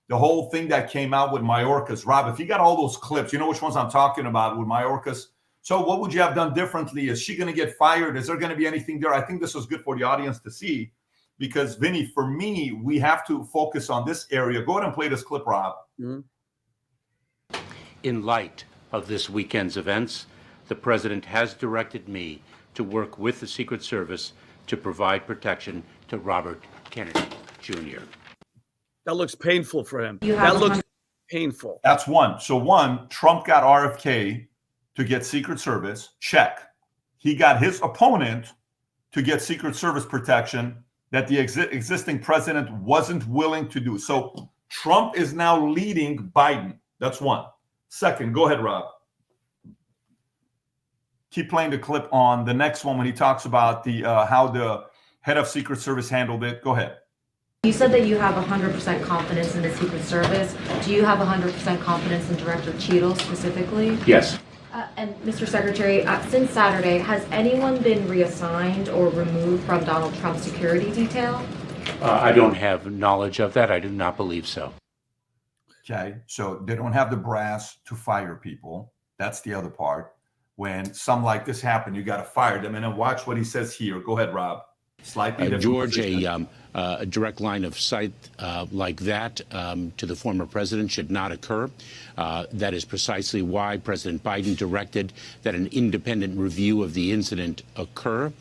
the whole thing that came out with Mayorkas. Rob, if you got all those clips, you know which ones I'm talking about with Mayorkas. So what would you have done differently? Is she going to get fired? Is there going to be anything there? I think this was good for the audience to see because, Vinny, for me, we have to focus on this area. Go ahead and play this clip, Rob. Mm-hmm. In light of this weekend's events, the president has directed me to work with the Secret Service to provide protection to Robert Kennedy Jr. That looks painful for him. That looks painful. That's one. So one, Trump got RFK to get Secret Service, check. He got his opponent to get Secret Service protection that the existing president wasn't willing to do. So Trump is now leading Biden. That's one. Second, go ahead, Rob. Keep playing the clip on the next one when he talks about the how the head of Secret Service handled it. Go ahead. You said that you have 100% confidence in the Secret Service. Do you have 100% confidence in Director Cheadle specifically? Yes. And Mr. Secretary, since Saturday, has anyone been reassigned or removed from Donald Trump's security detail? I don't have knowledge of that. I do not believe so. Okay, so they don't have the brass to fire people. That's the other part. When something like this happened, you got to fire them. And then watch what he says here. Go ahead, Rob. Slightly George, a direct line of sight like that to the former president should not occur. That is precisely why President Biden directed that an independent review of the incident occur.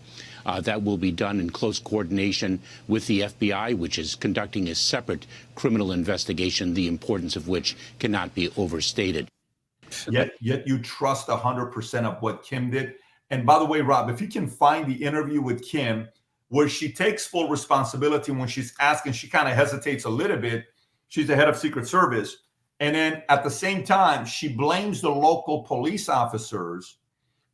That will be done in close coordination with the FBI, which is conducting a separate criminal investigation, the importance of which cannot be overstated. Yet you trust 100% of what Kim did. And by the way, Rob, if you can find the interview with Kim where she takes full responsibility when she's asking, she kind of hesitates a little bit. She's the head of Secret Service. And then at the same time, she blames the local police officers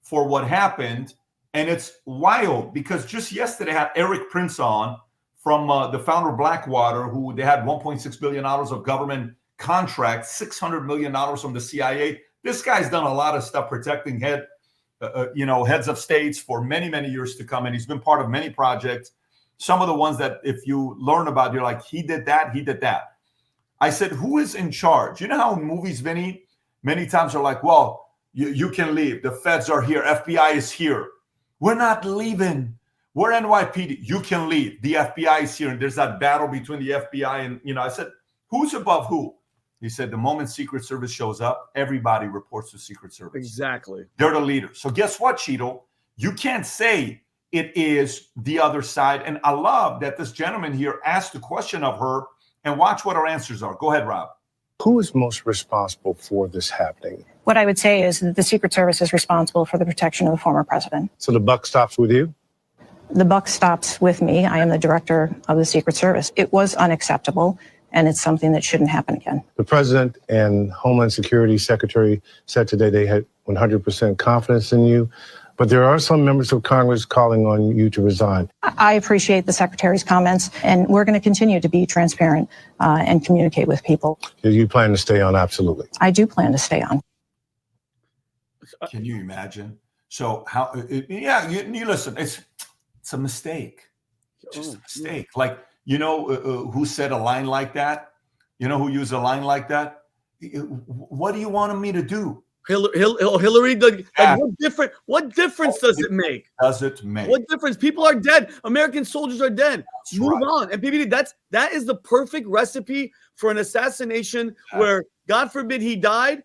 for what happened. And it's wild because just yesterday I had Eric Prince on from the founder of Blackwater, who they had $1.6 billion of government contracts, $600 million from the CIA. This guy's done a lot of stuff protecting heads of states for many, many years to come. And he's been part of many projects. Some of the ones that if you learn about, you're like, he did that, he did that. I said, who is in charge? You know how in movies, Vinny, many times are like, well, you can leave. The feds are here. FBI is here. We're not leaving. We're NYPD. You can leave. The FBI is here. And there's that battle between the FBI and, I said, who's above who? He said, the moment Secret Service shows up, everybody reports to Secret Service. Exactly. They're the leaders. So guess what, Cheeto? You can't say it is the other side. And I love that this gentleman here asked the question of her, and watch what her answers are. Go ahead, Rob. Who is most responsible for this happening? What I would say is that the Secret Service is responsible for the protection of the former president. So the buck stops with you? The buck stops with me. I am the director of the Secret Service. It was unacceptable, and it's something that shouldn't happen again. The president and Homeland Security Secretary said today they had 100% confidence in you. But there are some members of Congress calling on you to resign. I appreciate the Secretary's comments, and we're going to continue to be transparent and communicate with people. Do you plan to stay on? Absolutely. I do plan to stay on. Can you imagine? So you listen, it's a mistake. Just a mistake. Like, who said a line like that? You know who used a line like that? What do you want me to do? Hillary, what difference does it make? Does it make? What difference? People are dead. American soldiers are dead. That's Move right. on. And PBD, that is the perfect recipe for an assassination where, God forbid, he died.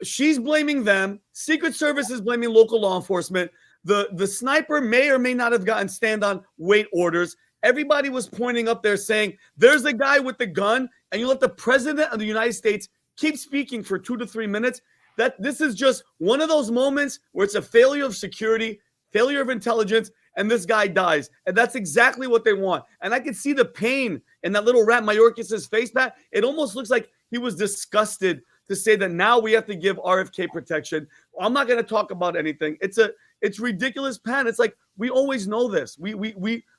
She's blaming them. Secret Service is blaming local law enforcement. The sniper may or may not have gotten stand-on wait orders. Everybody was pointing up there saying, there's the guy with the gun, and you let the president of the United States keep speaking for 2 to 3 minutes. That this is just one of those moments where it's a failure of security, failure of intelligence, and this guy dies. And that's exactly what they want. And I could see the pain in that little rat Mayorkas' face. That it almost looks like he was disgusted to say that now we have to give RFK protection. I'm not going to talk about anything. It's ridiculous, Pan. It's like we always know this. We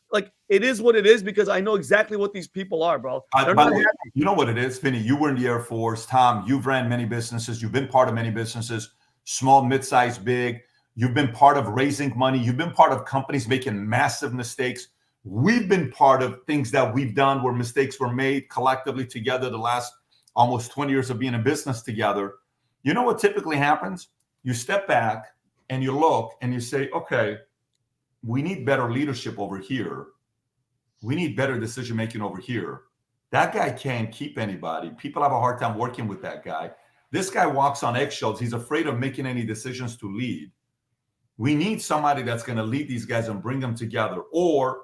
like it is what it is because I know exactly what these people are, bro. By the way, you know what it is, Vinny? You were in the Air Force. Tom, you've ran many businesses. You've been part of many businesses, small, mid-sized, big. You've been part of raising money. You've been part of companies making massive mistakes. We've been part of things that we've done where mistakes were made collectively together the last almost 20 years of being in business together. You know what typically happens? You step back and you look and you say, okay, we need better leadership over here. We need better decision-making over here. That guy can't keep anybody. People have a hard time working with that guy. This guy walks on eggshells. He's afraid of making any decisions to lead. We need somebody that's going to lead these guys and bring them together. Or,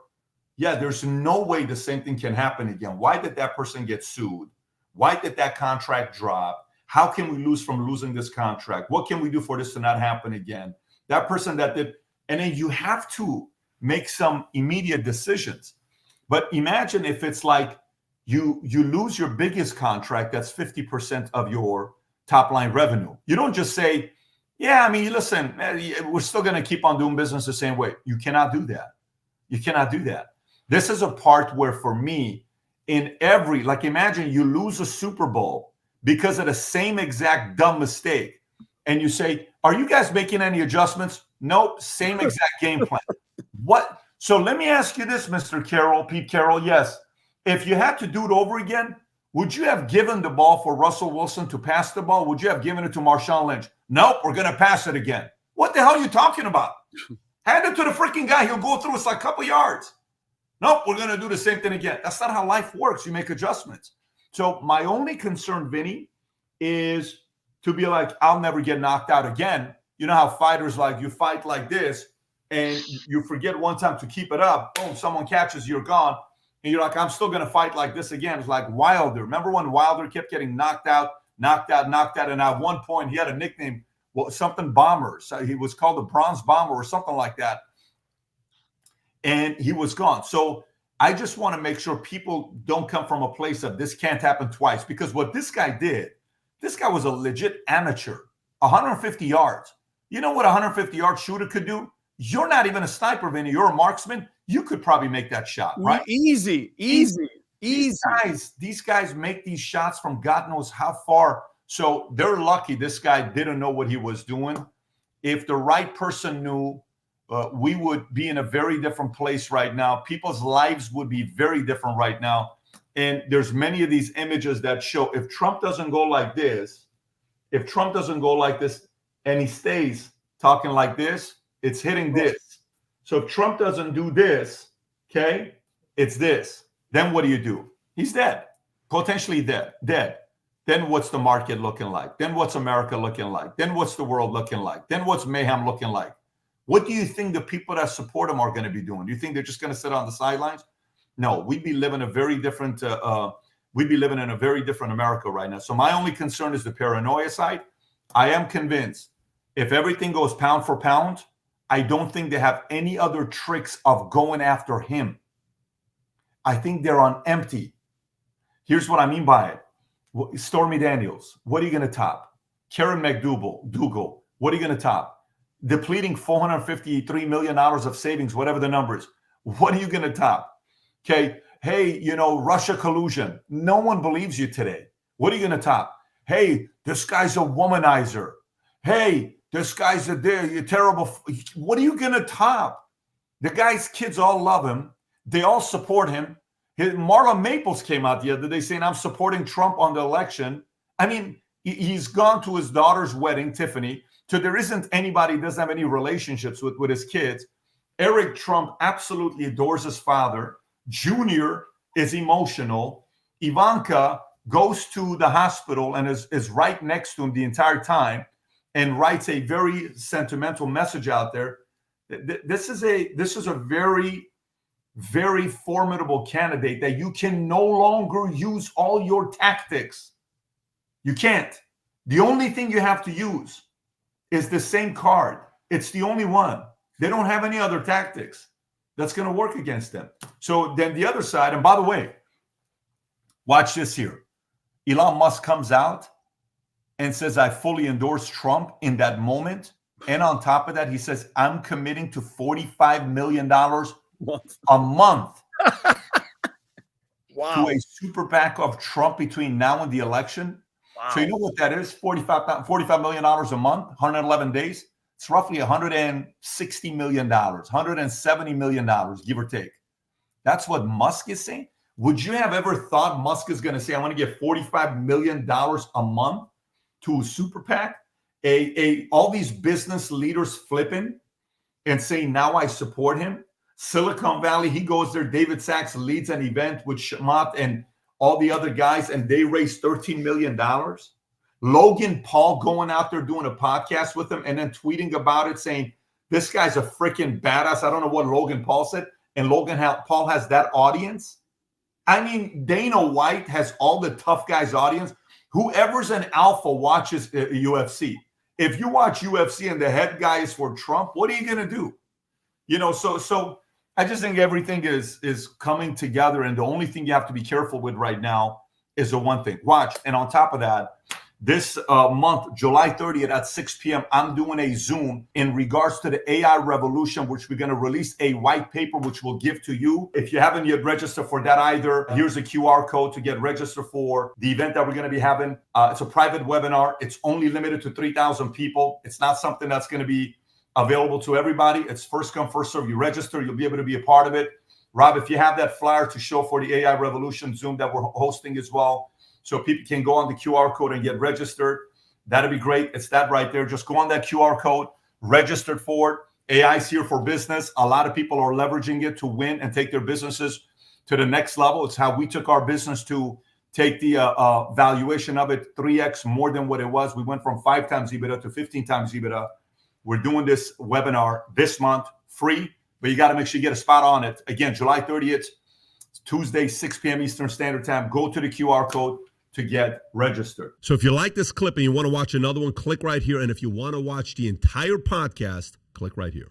yeah, there's no way the same thing can happen again. Why did that person get sued? Why did that contract drop? How can we lose from losing this contract? What can we do for this to not happen again? That person that did, and then you have to make some immediate decisions. But imagine if it's like you lose your biggest contract, that's 50% of your top line revenue. You don't just say, yeah, I mean, listen, we're still going to keep on doing business the same way. You cannot do that. You cannot do that. This is a part where, for me, in every, like, imagine you lose a Super Bowl because of the same exact dumb mistake. And you say, are you guys making any adjustments? Nope, same exact game plan. What? So let me ask you this, Mr. Carroll, Pete Carroll. Yes. If you had to do it over again, would you have given the ball for Russell Wilson to pass the ball? Would you have given it to Marshawn Lynch? Nope, we're going to pass it again. What the hell are you talking about? Hand it to the freaking guy. He'll go through. It's like a couple yards. Nope, we're going to do the same thing again. That's not how life works. You make adjustments. So my only concern, Vinny, is to be like, I'll never get knocked out again. You know how fighters, like, you fight like this and you forget one time to keep it up. Boom, someone catches, you're gone. And you're like, I'm still going to fight like this again. It's like Wilder. Remember when Wilder kept getting knocked out? And at one point, he had a nickname, something Bomber. So he was called the Bronze Bomber or something like that. And he was gone. So I just want to make sure people don't come from a place of this can't happen twice. Because what this guy did, this guy was a legit amateur. 150 yards. You know what a 150-yard shooter could do? You're not even a sniper, Vinny. You're a marksman. You could probably make that shot, right? Easy. These guys make these shots from God knows how far. So they're lucky this guy didn't know what he was doing. If the right person knew, we would be in a very different place right now. People's lives would be very different right now. And there's many of these images that show if Trump doesn't go like this, and he stays talking like this, it's hitting this. So if Trump doesn't do this, okay, it's this. Then what do? He's dead, potentially dead. Then what's the market looking like? Then what's America looking like? Then what's the world looking like? Then what's mayhem looking like? What do you think the people that support him are going to be doing? Do you think they're just going to sit on the sidelines? No, we'd be living in a very different America right now. So my only concern is the paranoia side. I am convinced if everything goes pound for pound, I don't think they have any other tricks of going after him. I think they're on empty. Here's what I mean by it. Stormy Daniels, what are you going to top? Karen McDougal, what are you going to top? Depleting $453 million of savings, whatever the number is. What are you going to top? Okay. Hey, Russia collusion. No one believes you today. What are you going to top? Hey, this guy's a womanizer. Hey, this guy's a terrible. What are you going to top? The guy's kids all love him. They all support him. Marla Maples came out the other day saying, I'm supporting Trump on the election. I mean, he's gone to his daughter's wedding, Tiffany. So there isn't anybody doesn't have any relationships with his kids. Eric Trump absolutely adores his father. Junior is emotional. Ivanka goes to the hospital and is right next to him the entire time and writes a very sentimental message out there. This is a very, very formidable candidate that you can no longer use all your tactics. You can't. The only thing you have to use is the same card. It's the only one. They don't have any other tactics that's going to work against them. So then the other side, and by the way, watch this here. Elon Musk comes out and says, I fully endorse Trump in that moment. And on top of that, he says, I'm committing to $45 million a month Wow. to a super PAC of Trump between now and the election. Wow. So you know what that is? $45 million a month, 111 days. It's roughly $160 million, $170 million, give or take. That's what Musk is saying. Would you have ever thought Musk is going to say, I want to give $45 million a month to a super PAC? All these business leaders flipping and saying, now I support him. Silicon Valley, he goes there. David Sachs leads an event with Schmatt and all the other guys, and they raised $13 million. Logan Paul going out there doing a podcast with him and then tweeting about it saying, this guy's a freaking badass. I don't know what Logan Paul said. And Paul has that audience. I mean, Dana White has all the tough guys audience. Whoever's an alpha watches UFC. If you watch UFC and the head guy is for Trump, what are you going to do? You know, so I just think everything is coming together. And the only thing you have to be careful with right now is the one thing. Watch. And on top of that, this month, July 30th at 6 p.m., I'm doing a Zoom in regards to the AI revolution, which we're going to release a white paper, which we'll give to you. If you haven't yet registered for that either, here's a QR code to get registered for the event that we're going to be having. It's a private webinar. It's only limited to 3,000 people. It's not something that's going to be available to everybody. It's first come, first serve. You register, you'll be able to be a part of it. Rob, if you have that flyer to show for the AI revolution Zoom that we're hosting as well, so people can go on the QR code and get registered. That'd be great. It's that right there. Just go on that QR code, register for it. AI is here for business. A lot of people are leveraging it to win and take their businesses to the next level. It's how we took our business to take the valuation of it 3x more than what it was. We went from 5 times EBITDA to 15 times EBITDA. We're doing this webinar this month, free, but you got to make sure you get a spot on it. Again, July 30th, Tuesday, 6 p.m. Eastern Standard Time. Go to the QR code to get registered. So if you like this clip and you want to watch another one, click right here. And if you want to watch the entire podcast, click right here.